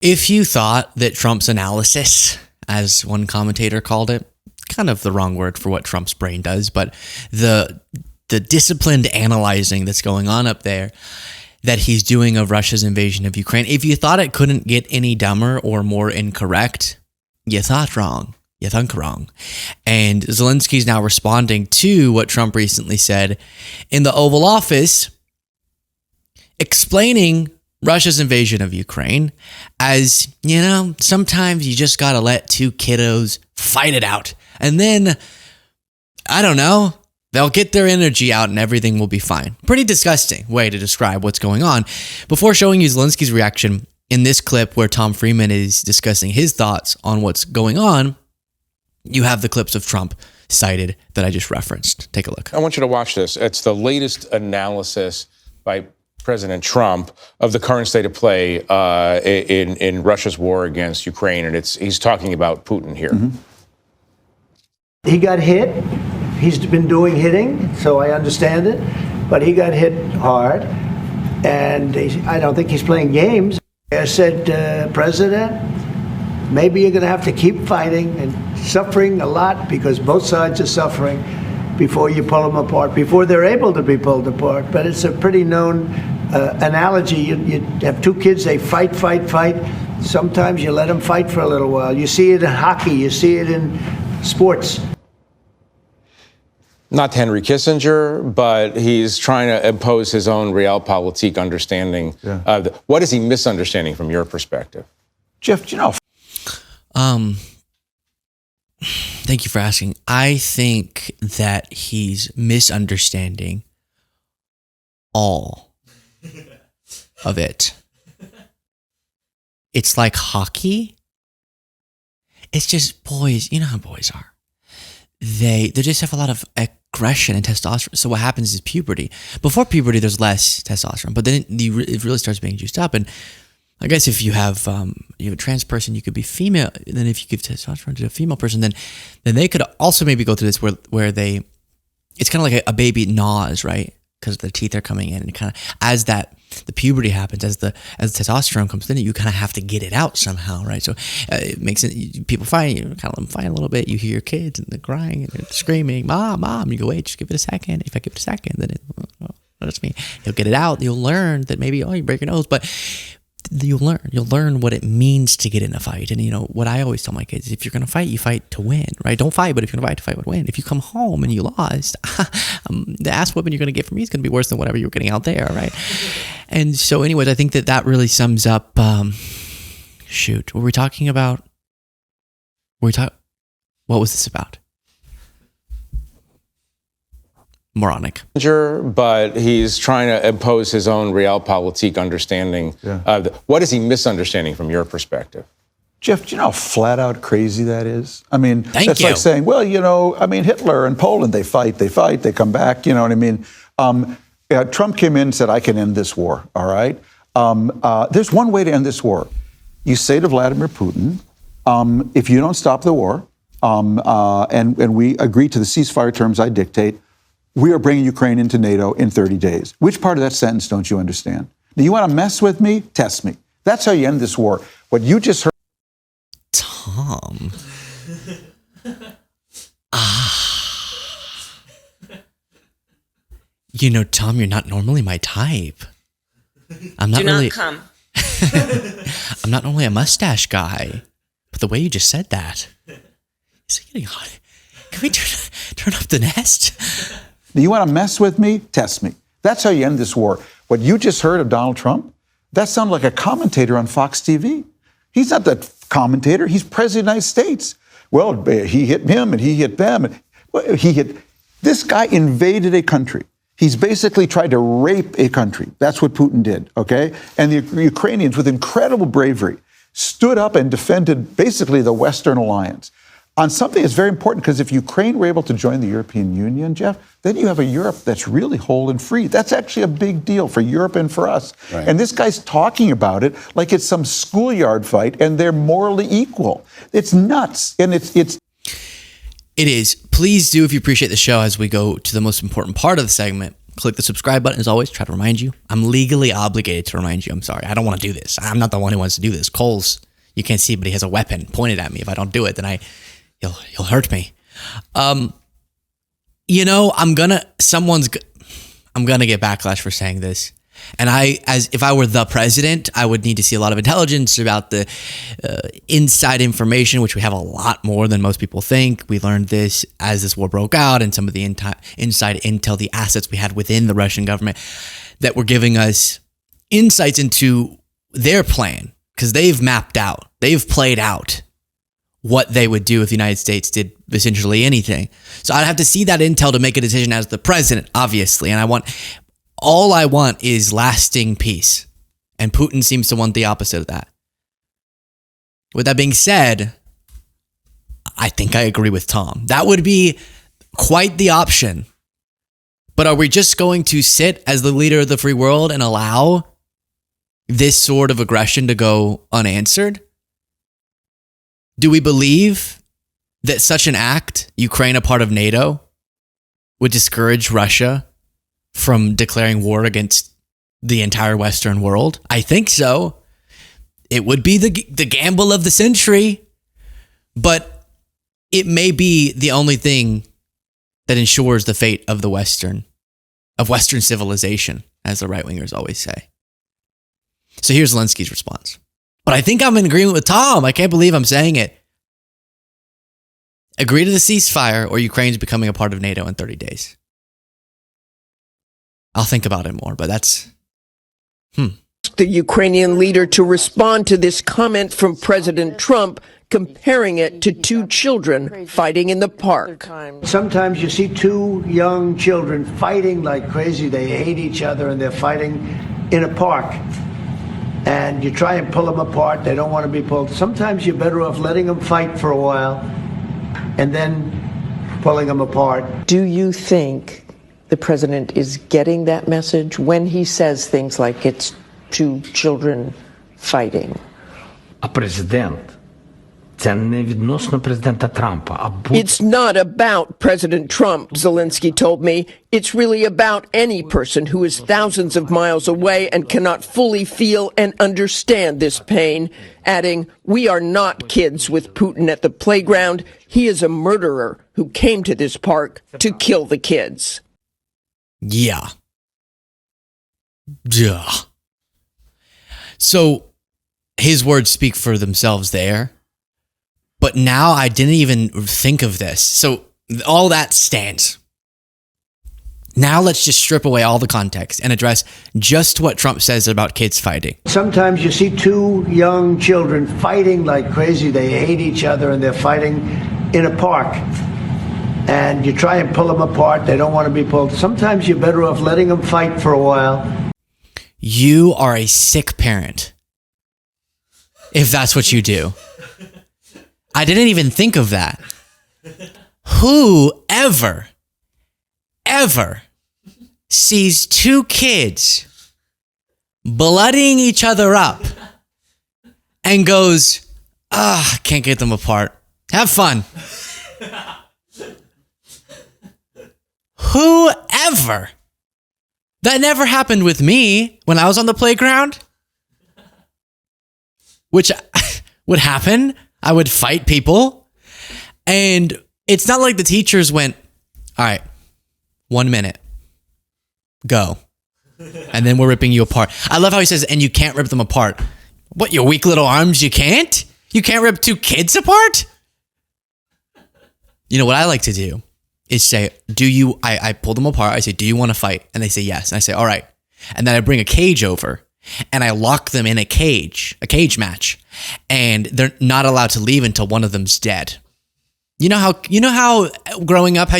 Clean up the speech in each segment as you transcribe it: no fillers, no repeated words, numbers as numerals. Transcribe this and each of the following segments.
If you thought that Trump's analysis, as one commentator called it, kind of the wrong word for what Trump's brain does, but the disciplined analyzing that's going on up there that he's doing of Russia's invasion of Ukraine, if you thought it couldn't get any dumber or more incorrect, you thought wrong. You thunk wrong. And Zelensky's now responding to what Trump recently said in the Oval Office, explaining Russia's invasion of Ukraine as, sometimes you just got to let two kiddos fight it out. And then, I don't know, they'll get their energy out and everything will be fine. Pretty disgusting way to describe what's going on. Before showing you Zelensky's reaction in this clip where Tom Freeman is discussing his thoughts on what's going on, you have the clips of Trump cited that I just referenced. Take a look. I want you to watch this. It's the latest analysis by President Trump of the current state of play in Russia's war against Ukraine, and he's talking about Putin here. Mm-hmm. He got hit. He's been doing hitting, so I understand it, but he got hit hard, and I don't think he's playing games. I said, President, maybe you're going to have to keep fighting and suffering a lot because both sides are suffering before you pull them apart, before they're able to be pulled apart. But it's a pretty known analogy. You have two kids, they fight. Sometimes you let them fight for a little while. You see it in hockey. You see it in sports. Not Henry Kissinger, but he's trying to impose his own realpolitik understanding. Yeah. What is he misunderstanding from your perspective? Jeff, Thank you for asking. I think that he's misunderstanding all of it. It's like hockey. It's just boys. You know how boys are. They just have a lot of aggression and testosterone. So what happens is puberty. Before puberty, there's less testosterone, but then it really starts being juiced up. And I guess if you have a trans person, you could be female. And then if you give testosterone to a female person, then they could also maybe go through this where it's kind of like a baby gnaws, right? Because the teeth are coming in, and kind of as the puberty happens, as the testosterone comes in, you kind of have to get it out somehow, right? So it makes it, people fight, you kind of let them fight a little bit. You hear your kids and they're crying and they're screaming, "Mom!" You go, "Wait, just give it a second. If I give it a second, then that's me. You'll get it out. You'll learn that maybe you break your nose, but you'll learn what it means to get in a fight. And what I always tell my kids is, if you're going to fight, you fight to win, right? Don't fight, but if you're going to fight to win. If you come home and you lost, the ass whooping you're going to get from me is going to be worse than whatever you were getting out there, right? And so anyways, I think that really sums up, what were we talking about? What was this about? Moronic. But he's trying to impose his own realpolitik understanding. Yeah. What is he misunderstanding from your perspective? Jeff, do you know how flat out crazy that is? I mean, that's like saying, well, Hitler and Poland, they fight, they come back, you know what I mean? Trump came in and said, I can end this war, all right? There's one way to end this war. You say to Vladimir Putin, if you don't stop the war, and we agree to the ceasefire terms I dictate, we are bringing Ukraine into NATO in 30 days. Which part of that sentence don't you understand? Do you want to mess with me? Test me. That's how you end this war. What you just heard. Tom. Tom, you're not normally my type. I'm not really. Do not come. I'm not normally a mustache guy, but the way you just said that, is it getting hot? Can we turn up the nest? Do you want to mess with me? Test me. That's how you end this war. What you just heard of Donald Trump, that sounded like a commentator on Fox TV. He's not the commentator. He's president of the United States. Well, he hit him and he hit them. This guy invaded a country. He's basically tried to rape a country. That's what Putin did, okay? And the Ukrainians, with incredible bravery, stood up and defended basically the Western alliance on something that's very important, because if Ukraine were able to join the European Union, Jeff, then you have a Europe that's really whole and free. That's actually a big deal for Europe and for us. Right. And this guy's talking about it like it's some schoolyard fight and they're morally equal. It's nuts. And it's It is. Please do, if you appreciate the show, as we go to the most important part of the segment, Click the subscribe button as always. Try to remind you. I'm legally obligated to remind you. I'm sorry. I don't want to do this. I'm not the one who wants to do this. Cole's, you can't see, but he has a weapon pointed at me. If I don't do it, then he'll hurt me. You know, I'm gonna get backlash for saying this. And if I were the president, I would need to see a lot of intelligence about the inside information, which we have a lot more than most people think. We learned this as this war broke out, and some of the inside intel, the assets we had within the Russian government that were giving us insights into their plan, because they've mapped out, they've played out what they would do if the United States did essentially anything. So I'd have to see that intel to make a decision as the president, obviously. And all I want is lasting peace. And Putin seems to want the opposite of that. With that being said, I think I agree with Tom. That would be quite the option. But are we just going to sit as the leader of the free world and allow this sort of aggression to go unanswered? Do we believe that such an act, Ukraine a part of NATO, would discourage Russia from declaring war against the entire Western world? I think so. It would be the gamble of the century, but it may be the only thing that ensures the fate of Western civilization, as the right-wingers always say. So here's Zelensky's response. But I think I'm in agreement with Tom. I can't believe I'm saying it. Agree to the ceasefire or Ukraine's becoming a part of NATO in 30 days. I'll think about it more, but that's... The Ukrainian leader to respond to this comment from President Trump, comparing it to two children fighting in the park. Sometimes you see two young children fighting like crazy. They hate each other and they're fighting in a park. And you try and pull them apart. They don't want to be pulled. Sometimes you're better off letting them fight for a while and then pulling them apart. Do you think the president is getting that message when he says things like it's two children fighting? А президент це не відносно президента Трампа, а It's not about President Trump, Zelensky told me. It's really about any person who is thousands of miles away and cannot fully feel and understand this pain, adding, "We are not kids with Putin at the playground. He is a murderer who came to this park to kill the kids." Yeah. Duh. So his words speak for themselves there. But now I didn't even think of this. So all that stands. Now let's just strip away all the context and address just what Trump says about kids fighting. Sometimes you see two young children fighting like crazy. They hate each other and they're fighting in a park. And you try and pull them apart. They don't want to be pulled. Sometimes you're better off letting them fight for a while. You are a sick parent if that's what you do. I didn't even think of that. Who ever sees two kids blooding each other up and goes, can't get them apart. Have fun. Whoever. That never happened with me when I was on the playground, which would happen. I would fight people. And it's not like the teachers went, all right, 1 minute, go. And then we're ripping you apart. I love how he says, and you can't rip them apart. What, your weak little arms, you can't? You can't rip two kids apart? You know what I like to do is say, I pull them apart. I say, do you want to fight? And they say yes. And I say, all right. And then I bring a cage over and I lock them in a cage match. And they're not allowed to leave until one of them's dead. You know how growing up, how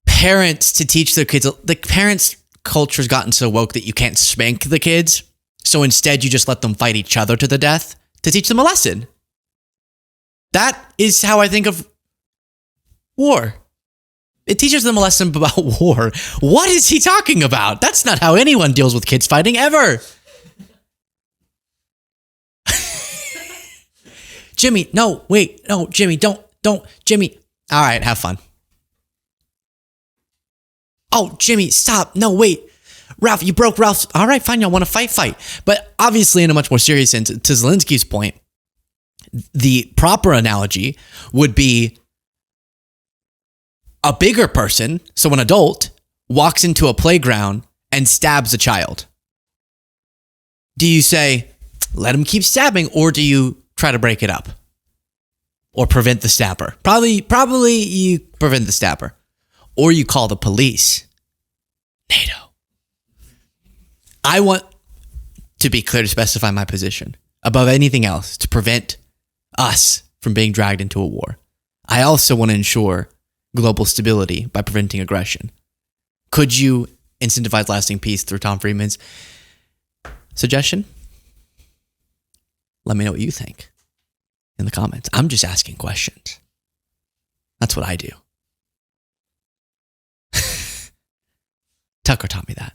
parents to teach their kids, the parents' culture's gotten so woke that you can't spank the kids. So instead you just let them fight each other to the death to teach them a lesson. That is how I think of war. It teaches them a lesson about war. What is he talking about? That's not how anyone deals with kids fighting ever. Jimmy, no, wait, no, Jimmy, don't, Jimmy. All right, have fun. Oh, Jimmy, stop. No, wait. Ralph, you broke Ralph's. All right, fine. Y'all want to fight. But obviously, in a much more serious sense, to Zelensky's point, the proper analogy would be a bigger person, so an adult, walks into a playground and stabs a child. Do you say, let him keep stabbing, or do you try to break it up? Or prevent the stabber? Probably you prevent the stabber. Or you call the police. NATO. I want to be clear to specify my position above anything else to prevent us from being dragged into a war. I also want to ensure global stability by preventing aggression. Could you incentivize lasting peace through Tom Friedman's suggestion? Let me know what you think in the comments. I'm just asking questions. That's what I do. Tucker taught me that.